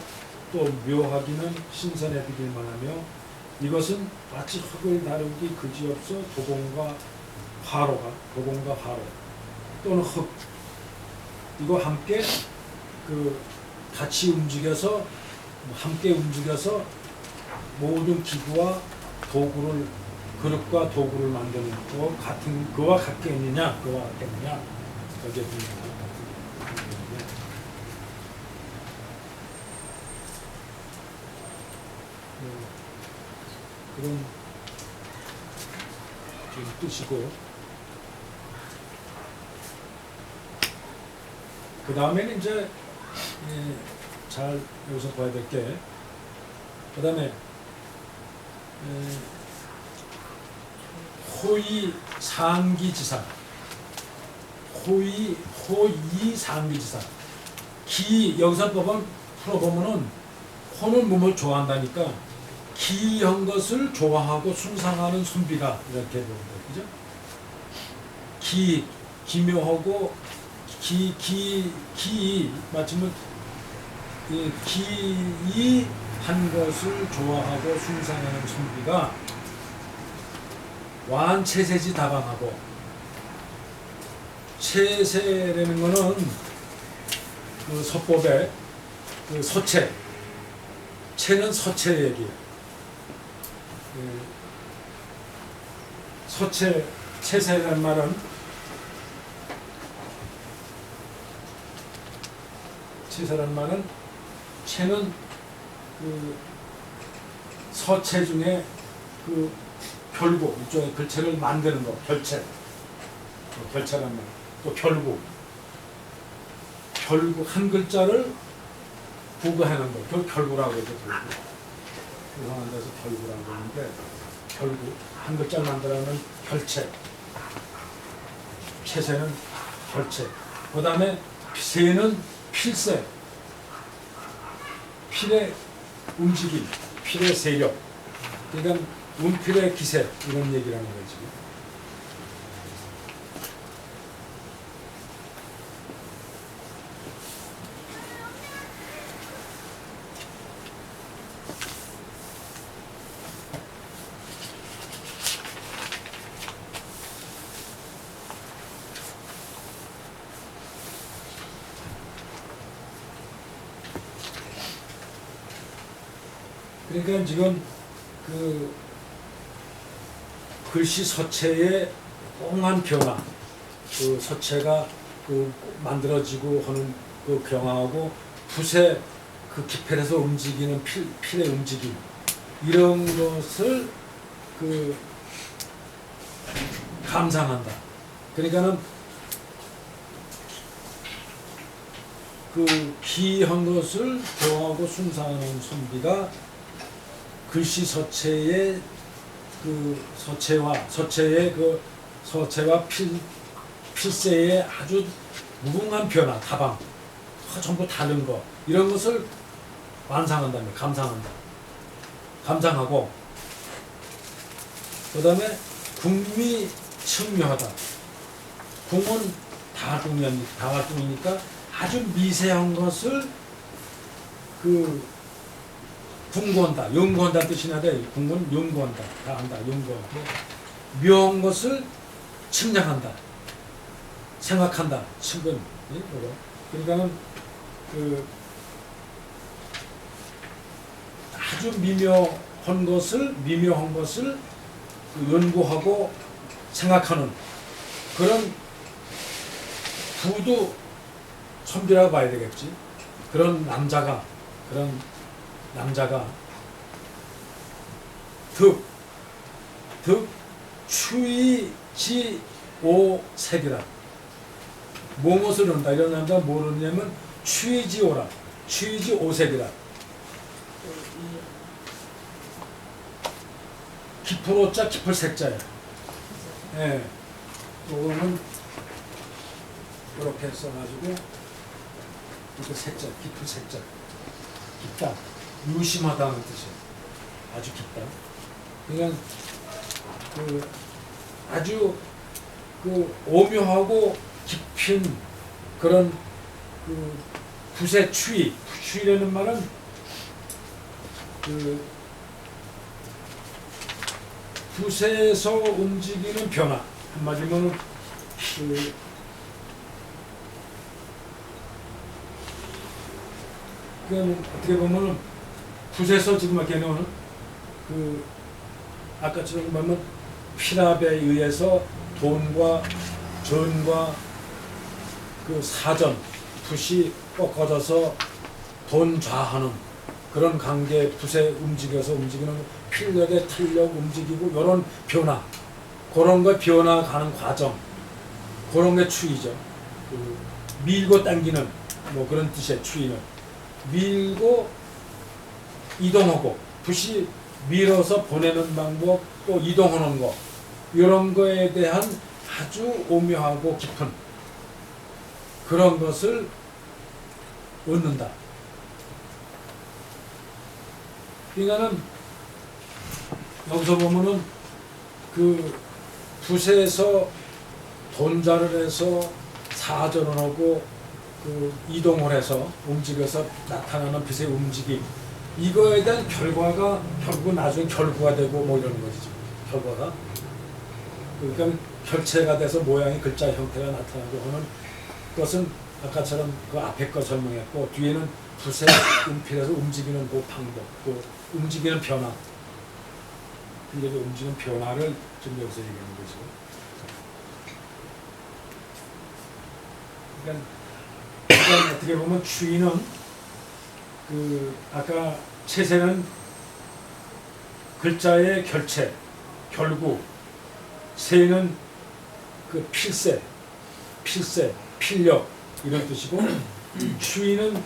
또 묘하기는 신선해 비길만 하며 이것은 마치 흙을 다루기 그지없어 도공과 화로 또는 흙 이거 함께 같이 움직여서 모든 기구와 도구를 그릇과 도구를 만드는 거 같은 그와 같겠느냐 여기에 보면 그런 뜻이고 그 다음에는 이제 잘 여기서 봐야 될 게 그 다음에 호의 상기지사 여기서 풀어보면은 호는 몸을 좋아한다니까 기한 것을 좋아하고 숭상하는 순비가 이렇게 보는 거예요. 그죠? 기묘하고 마침은 이 기한 것을 좋아하고 숭상하는 순비가 완체세지 다방하고 체세라는 거는 그 서법에 그 서체 체는 서체 얘기예요. 서체 체세라는 말은 체는 그 서체 중에 그 결국 이쪽에 글체를 만드는 거 결체란 말. 또 결국 한 글자를 부가하는 거. 그걸 결구라고 하죠. 구성한 데서 결구라고 하는데 결국 한 글자를 만들어내는 결체. 체세는 결체. 그 다음에 세는 필세. 필의 움직임, 필의 세력. 그러니까 운필의 기세 이런 얘기라는 거지. 그러니까 지금 그 글씨 서체의 꽁한 변화, 그 서체가 그 만들어지고 하는 그 경화하고 붓의 그 기펠에서 움직이는 필의 움직임 이런 것을 그 감상한다. 그러니까는 그 기한 것을 좋아하고 숭상하는 순비가 글씨 서체의 그 서체의 그 서체와 필세의 아주 무궁한 변화, 다방, 전부 다른 거 이런 것을 완상한다며 감상하고 그 다음에 궁미 청묘하다. 궁은 다활동이니까 아주 미세한 것을 그 궁구한다, 연구한다 뜻이 나대. 궁은 연구한다, 다 안다, 연구하고 묘한 것을 측량한다, 생각한다, 측은. 그러니까는 그 아주 미묘한 것을 그 연구하고 생각하는 그런 부도 선비라고 봐야 되겠지. 그런 남자가 득 추이지오색이라 무엇을 한다. 이런 남자가 뭘 하냐면 추이지오라, 추이지오색이라. 깊을 오자 깊을 색자야. 예. 요거는 이렇게 써가지고 이렇게 색자, 깊을 색자. 깊다. 유심하다는 뜻이에요. 아주 깊다. 그러니까 그 아주 그 오묘하고 깊은 그런 그 붓의 추이라는 말은 그 붓에서 움직이는 변화. 한마디면 그 어떻게 보면은 붓에서 지금 이렇게 놓는 그 아까처럼 보면 필압에 의해서 돈과 전과 그 사전 붓이 꺾어져서 돈 좌하는 그런 관계 붓에 움직여서 움직이는 필력의 탄력 움직이고 이런 변화 그런 거 변화가는 과정 그런 게 추이죠. 그 밀고 당기는 뭐 그런 뜻의 추이는 밀고 이동하고 붓이 밀어서 보내는 방법 또 이동하는 거 이런 거에 대한 아주 오묘하고 깊은 그런 것을 얻는다. 그러니까는 여기서 보면은 그 붓에서 돈자를 해서 사전을 하고 그 이동을 해서 움직여서 나타나는 빛의 움직임, 이거에 대한 결과가 결국 나중에 결구가 되고 뭐 이러는 거지. 지금 결과가 그러니까 결체가 돼서 모양이 글자 형태가 나타나고 하는 것은 아까처럼 그 앞에 거 설명했고, 뒤에는 붓의 움필에서 움직이는 그 방법, 그 움직이는 변화, 이제 움직이는 변화를 좀 여기서 얘기하는 거죠. 그러니까 어떻게 보면 추위는 그 아까 채세는 글자의 결체, 결구, 세는 그 필세, 필력 이런 뜻이고, 추위는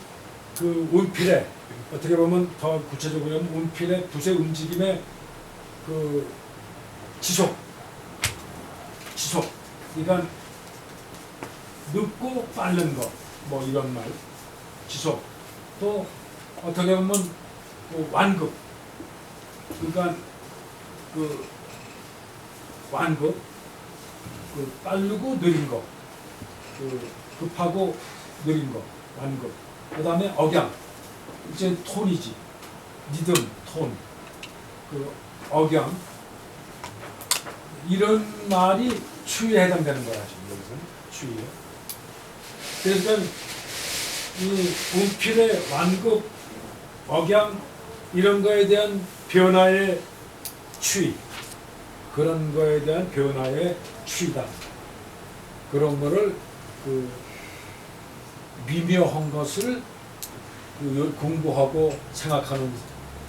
그 운필의, 어떻게 보면 더 구체적으로 하면 운필의 붓의 움직임의 그 지속. 그러니까 늦고 빠른 거, 뭐 이런 말, 지속. 또 어떻게 보면 그 완급, 그러니까 그 완급, 그 빠르고 느린 거, 그 급하고 느린 거, 완급. 그다음에 억양, 이제 톤이지, 리듬, 톤, 그 억양, 이런 말이 추위에 해당되는 거야 지금 여기서는 추위에. 그러니까 이 운필의 완급, 억양 이런 거에 대한 변화의 추위, 그런 거에 대한 변화의 추위다. 그런 거를 그 미묘한 것을 그 공부하고 생각하는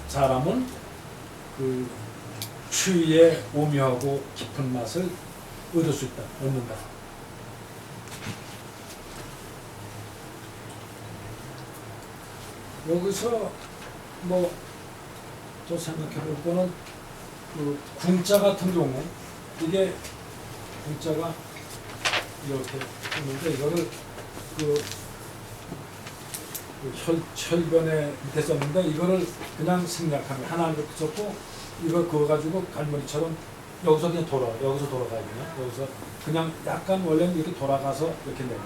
사람은 그 추위의 오묘하고 깊은 맛을 얻을 수 있다, 얻는다. 여기서 뭐 또 생각해 볼 거는 그 궁자 같은 경우, 이게 궁자가 이렇게 있는데 이거를 그 혈변에 밑에 썼는데 이거를 그냥 생략하면 하나 이렇게 썼고, 이걸 그거 가지고 갈머리처럼 여기서 그냥 여기서 돌아가야 되나? 여기서 그냥 약간 원래는 이렇게 돌아가서 이렇게 내려.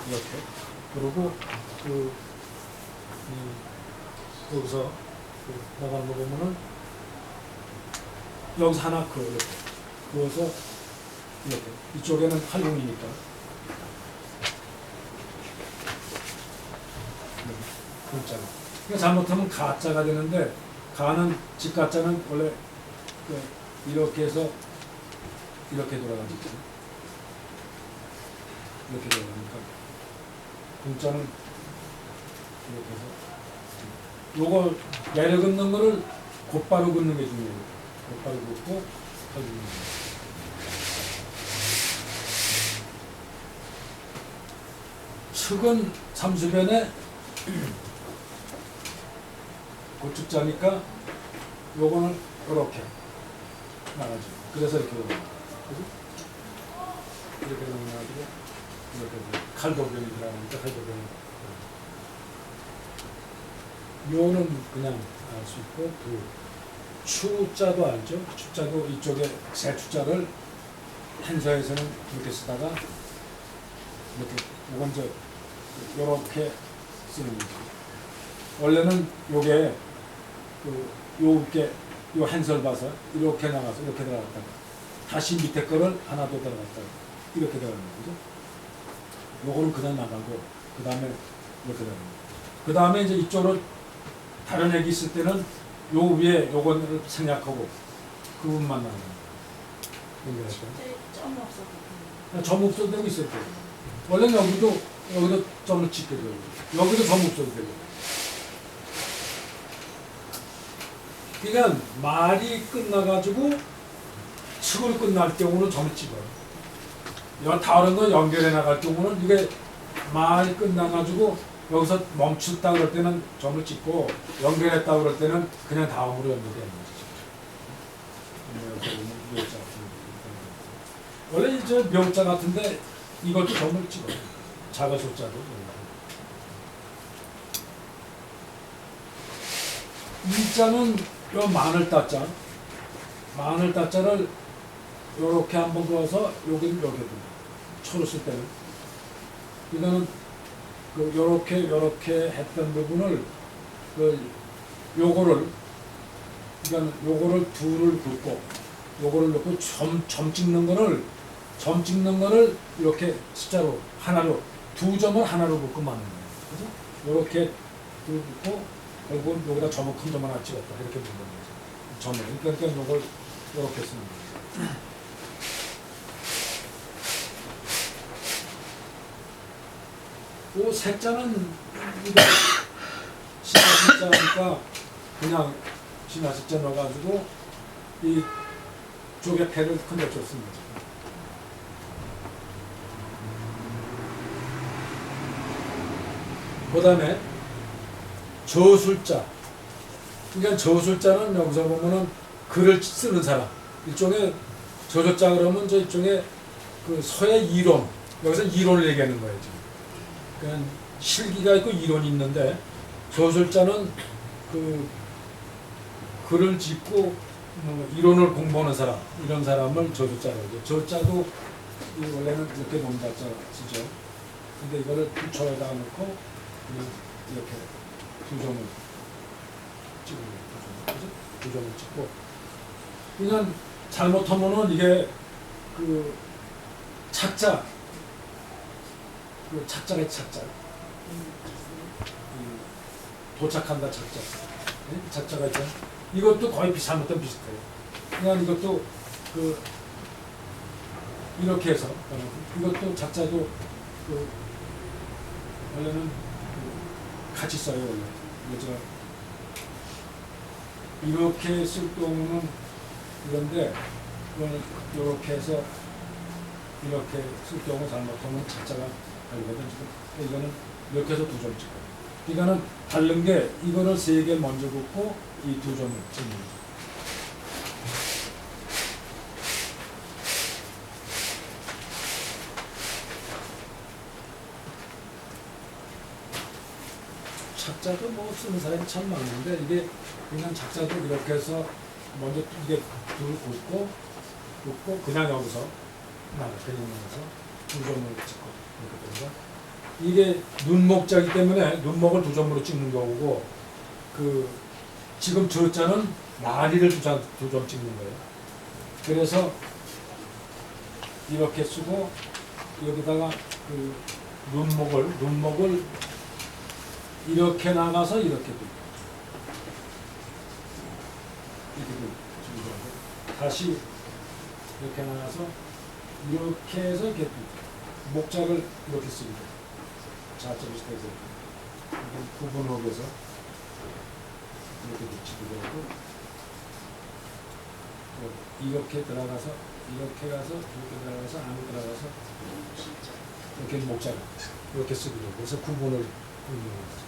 이렇게. 그리고 여기서 나가는 거 보면은 여기서 하나 이렇게 그어서 이렇게. 이쪽에는 활용이니까. 글자가. 그러니까 잘못하면 가자가 되는데, 가는 직가자는 원래 이렇게 해서 이렇게 돌아가죠. 이렇게 돌아가니까 궁자는 이렇게 해서 요거 내려 긋는 거를 곧바로 긋는 게 중요해요. 곧바로 긋고 펴주는 거예요. 측은 삼수변에 고축자니까 요거는 이렇게 나가죠. 그래서 이렇게 나가죠. 이렇게 나가지고 이렇게 칼도변이 들어가니까 칼도변이. 요는 그냥 알 수 있고, 그 추자도 알죠. 추자도 이쪽에 세 추자를 한서에서는 이렇게 쓰다가 이렇게 요건 이제 요렇게 쓰는 거죠. 원래는 요게 요게 요 한설 봐서 이렇게 나가서 이렇게 들어갔다가 다시 밑에 거를 하나 더 들어갔다가 이렇게 들어가는 거죠. 요거는 그냥 나가고 그 다음에 이렇게 들어가는 거죠. 그 다음에 이제 이쪽으로 다른 액이 있을 때는 요 위에 요거를 생략하고 그 부분만 나가는 거예요. 점 없어도 점 없어도 되고 있을 거예요. 원래는 여기도 점을 찍게 돼요. 여기도 점 없어도 되고. 그러니까 말이 끝나가지고 측으로 끝날 경우는 점을 찍어요. 다른 거 연결해 나갈 경우는 이게 말이 끝나가지고 여기서 멈췄다 그럴 때는 점을 찍고, 연결했다 그럴 때는 그냥 다음으로 연결되는 거죠. 묘자 같은 거. 원래 저 명자 같은데 이것도 점을 찍어요. 작은 숫자도. 이 자는 요 마늘 따자. 마늘 따자를 요렇게 한번 그어서 여기는 여기도 초를 쓸 때는 이거는 그 요렇게 했던 부분을 요거를 그러니까 요거를 둘을 긋고 요거를 넣고 점 찍는 거를 이렇게 숫자로 하나로 두 점을 하나로 긋고 맞는 거예요. 그죠? 요렇게 둘 긋고 그리고 여기다 점을 큰 점 하나 찍었다 이렇게 보는 거죠. 점을 그러니까 요걸 요렇게 쓰는 거예요. 요 색자는 이거 신화색자니까 그냥 신화색자 넣어가지고 이 쪽에 패를 큰데 줬습니다. 그 다음에 저술자. 그러니까 저술자는 여기서 보면은 글을 쓰는 사람. 일종의 저술자 그러면 저 일종의 그 서의 이론. 여기서 이론을 얘기하는 거예요, 지금. 그러니까 실기가 있고 이론이 있는데 저술자는 그 글을 짓고 이론을 공부하는 사람 이런 사람을 저술자라고 하죠. 저자도 원래는 이렇게 농자자 쓰죠. 근데 이거를 부처에다가 넣고 그냥 이렇게 두 점을 찍는 거죠. 두 점을 찍고 그냥 잘못하면은 이게 그 착자 그 착자의 착자 도착한다 착자 착자가 있잖아요. 이것도 거의 잘못된 비슷해요. 그냥 이것도 그 이렇게 해서 이것도 착자도 그 원래는 그 같이 써요 원래. 그래서 이렇게 쓸 경우는 이런데 이거는 이렇게 해서 이렇게 쓸 경우 잘못하면 착자가 걸리거든. 이거는 이렇게 해서 두 점 찍고. 이거는 다른 게 이거를 세 개 먼저 긋고 이 두 점을 찍는 거죠. 작자도 뭐 쓰는 사람이 참 많은데 이게 그냥 작자도 이렇게 해서 먼저 이게 둘 긋고 그냥 여기서 그냥 여기서 두 점을 찍고 이렇게 됩니다. 이게 눈목자이기 때문에 눈목을 두 점으로 찍는 거고 그 지금 저자는 마리를 두 점 찍는 거예요. 그래서 이렇게 쓰고 여기다가 그 눈목을 이렇게 나가서 이렇게 두 이렇게 다시 이렇게 나가서 이렇게 해서 이렇게 목자를 이렇게 씁니다. 자체를 해서 구분호에서 이렇게 붙이기도 하고 이렇게 들어가서 이렇게 가서 이렇게 들어가서 안에 들어가서 이렇게 목자를 이렇게 쓰기도 하고 그래서 구분을 이용합니다.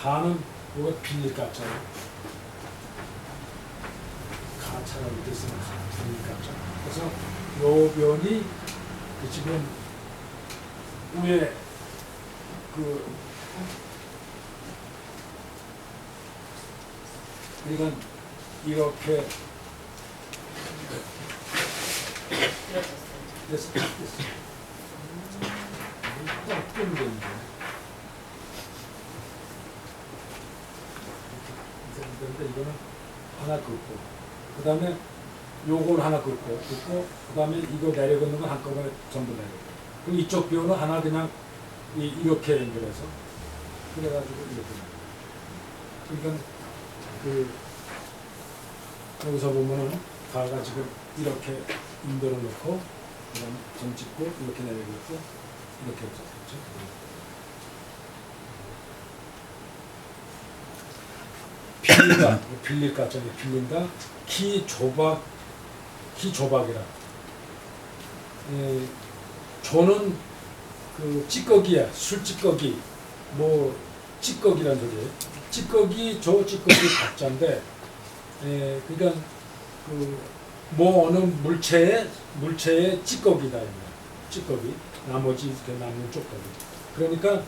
가는 요거 빌릴 값잖아요. 가차라고 이렇게 쓰면 빌릴 값잖아요. 그래서 요 변이 그 지금 위에 이건 이렇게 됐어. 딱 끄면 되는데. 근데 이거는 하나 긋고 그 다음에 요걸 하나 긋고 그 다음에 이거 내려긋는 건 한꺼번에 전부 내려. 그리고 이쪽 비호는 하나 그냥 이렇게 연결해서 그래가지고 이렇게. 그러니까 여기서 보면은 가가 지금 이렇게 인도를 넣고 그다음 점 찍고 이렇게 내려긋고 이렇게 해서 그렇죠. 빌린다, 빌릴까, 저기 빌린다, 키 조박이라. 조는 그 찌꺼기야, 술 찌꺼기, 뭐 찌꺼기란 소리예요. 찌꺼기, 조 찌꺼기 박자인데, 그러니까 뭐 어느 물체의 찌꺼기다 이거야. 찌꺼기. 나머지 이렇게 남는 쪽꺼기. 그러니까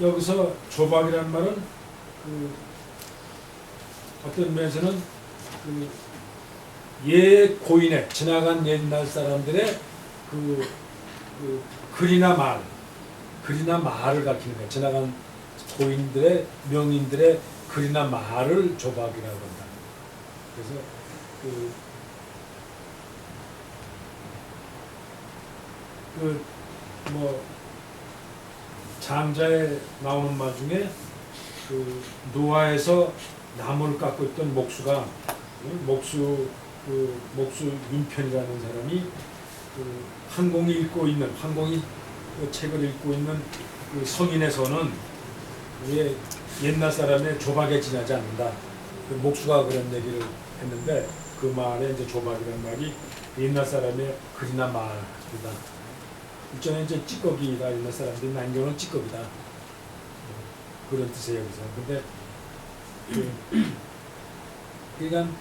여기서 조박이라는 말은 어떤 면에서는 고인의 지나간 옛날 사람들의 글이나 말을 가리키는 거예요. 지나간 고인들의 명인들의 글이나 말을 조박이라고 한다. 그래서 뭐 장자에 나오는 말 중에 노아에서 나무를 깎고 있던 목수가 목수 윤편이라는 사람이 한공이 책을 읽고 있는 성인에서는 왜 옛날 사람의 조박에 지나지 않는다. 목수가 그런 얘기를 했는데 그 말에 이제 조박이라는 말이 옛날 사람의 글이나 말이다. 일종의 이제 찌꺼기다. 옛날 사람들이 남겨놓은 찌꺼기다. 그런 뜻이에요. 여기서. 근데 그러니까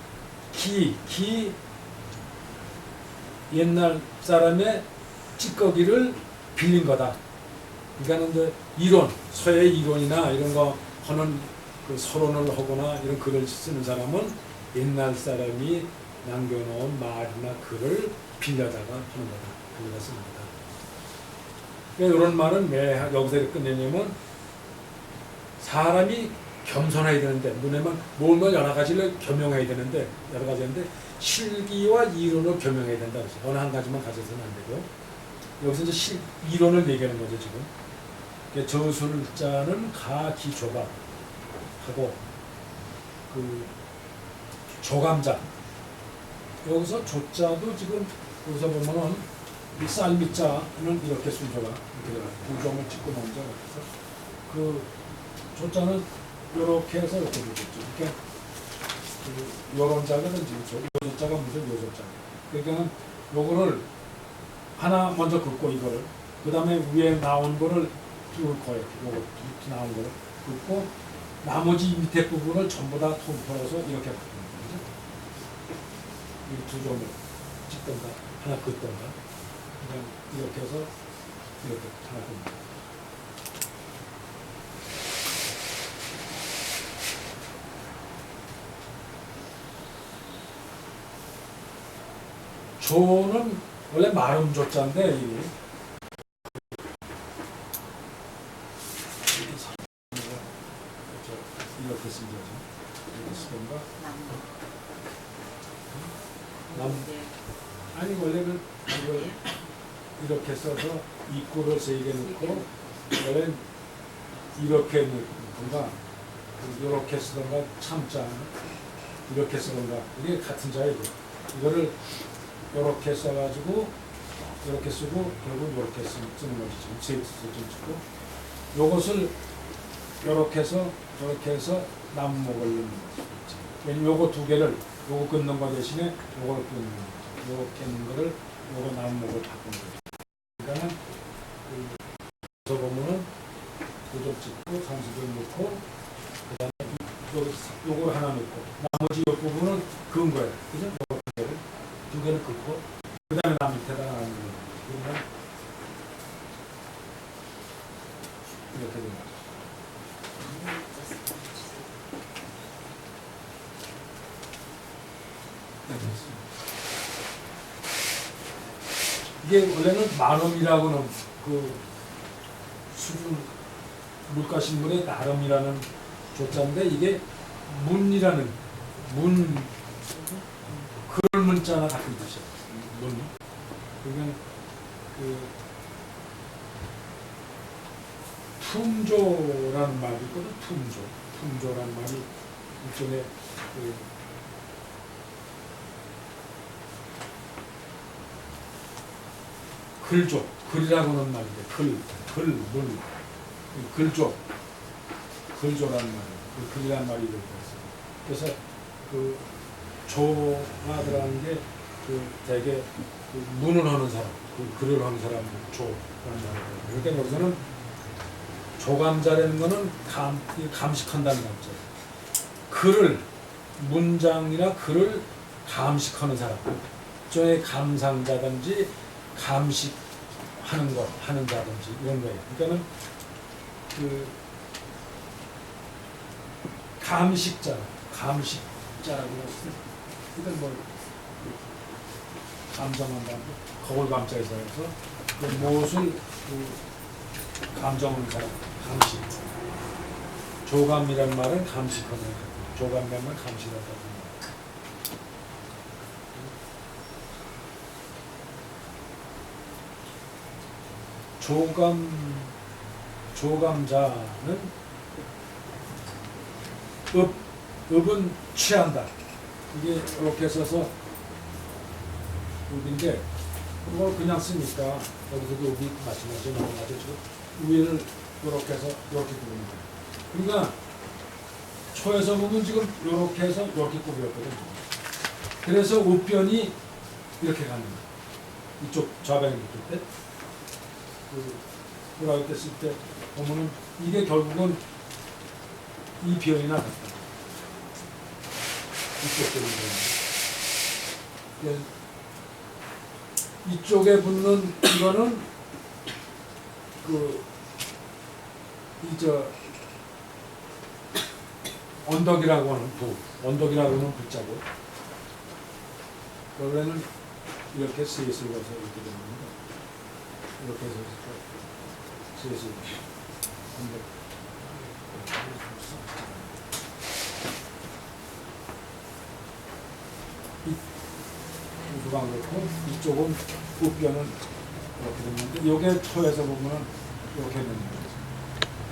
옛날 사람의 찌꺼기를 빌린 거다. 그러니까 이제 서예 이론이나 이런 거 하는 서론을 하거나 이런 글을 쓰는 사람은 옛날 사람이 남겨놓은 말이나 글을 빌려다가 하는 거다. 빌려다 쓰는 거다. 그러니까 이런 말은 왜 여기서 끝내냐면 사람이 겸손해야 되는데 뭔가 여러 가지를 겸용해야 되는데 실기와 이론을 겸용해야 된다. 어느 한 가지만 가져서는 안 되고 여기서 이제 이론을 얘기하는 거죠 지금. 그러니까 저술자는 가기조박하고 조감자 여기서 조자도 지금 여기서 보면은 이 쌀미자는 이렇게 순서가 이렇게 두 점을 찍고 먼저 그래서 조자는 이렇게 해서 이렇게 되겠죠. 그러니까 요런 자는 지금 요조자가 무슨 요조자. 그러니까 요거를 하나 먼저 긋고 이거를 그 다음에 위에 나온 거를 뚫을 거예요. 요거 나온 거를 긋고 나머지 밑에 부분을 전부 다 통틀어서 이렇게 바꾸는 거죠. 이 두 점을 찍던가 하나 긋던가 그냥 이렇게 해서 이렇게 하나 긋는 조는 원래 마름조자인데 이렇게 쓴 거죠. 이렇게 쓰던가 아니 원래는 이걸 이렇게 써서 입구를 3개 넣고 원래 이렇게 넣던가 이렇게 쓰던가 참자 이렇게 쓰던가 이게 같은 자예요. 이거를 이렇게 써가지고 이렇게 쓰고 결국 이렇게 쓰는 거지. 지금 좀 찍고 요것을 이렇게 해서 남목을 넣는 거지. 왜냐면 요거 두 개를 요거 끊는 거 대신에 요걸 끊는 거. 요렇게 있는 거를 요거 남목을 바꾸는 거죠. 그러니까는 여기서 보면은 2점 찍고 상수점 넣고 그 다음에 요걸 하나 넣고 나머지 요 부분은 그은 거예요. 그죠? 두 개를 긋고 그 다음에 남 밑에다가 하는 거예요. 그러면 이렇게 되는 거죠. 네, 됐습니다. 이게 원래는 만음이라고는 수준 물가신문의 나름이라는 조자인데 이게 문이라는 글 문자나 같은 뜻이에요. 문. 그러면 품조라는 말이 있거든. 품조라는 말이 일종의 글조, 글이라고는 말인데 문, 글조라는 말이에요. 글이라는 말이 이렇게 있어요. 그래서 조가 들어가는 게 되게 문을 하는 사람, 글을 하는 사람 조라는 말이에요. 그러니까 여기서는 조감자라는 거는 감식한다는 감자. 글을 문장이나 글을 감식하는 사람, 일종의 감상자든지 감식하는 것 하는 자든지 이런 거예요. 그러니까는 그 감식자라고 그러니까 뭐 감정한다는 거울 감자에서 해서 그 무엇을 그 감정하는 사람 감식. 조감이란 말은 감식하는 거. 조감이란 말은 감식하는 거. 조감자는 읍은 취한다. 이게 이렇게 써서 읍인데 그걸 그냥 쓰니까 여기서도 읍이 마찬가지로 나오는데 위를 이렇게 해서 이렇게 꾸는 거예요. 그러니까 초에서 보면 지금 이렇게 해서 이렇게 꾸몄거든요. 그래서 읍변이 이렇게 가는 거예요. 이쪽 좌변에 붙을 때 뭐라고 했을 때 보면은 이게 결국은 이 변이 나갔다. 이쪽 변이 나갔다. 이쪽에 붙는 이거는 언덕이라고 하는 언덕이라고 하는 붙자고 원래는 이렇게 셋을 넣어서 이렇게 되는 겁니다. 이렇게 해서 셋을 언덕 우수방 그렇고 이쪽은 우변은 이렇게 됐는데 이게 토에서 보면 이렇게 되는 거예요.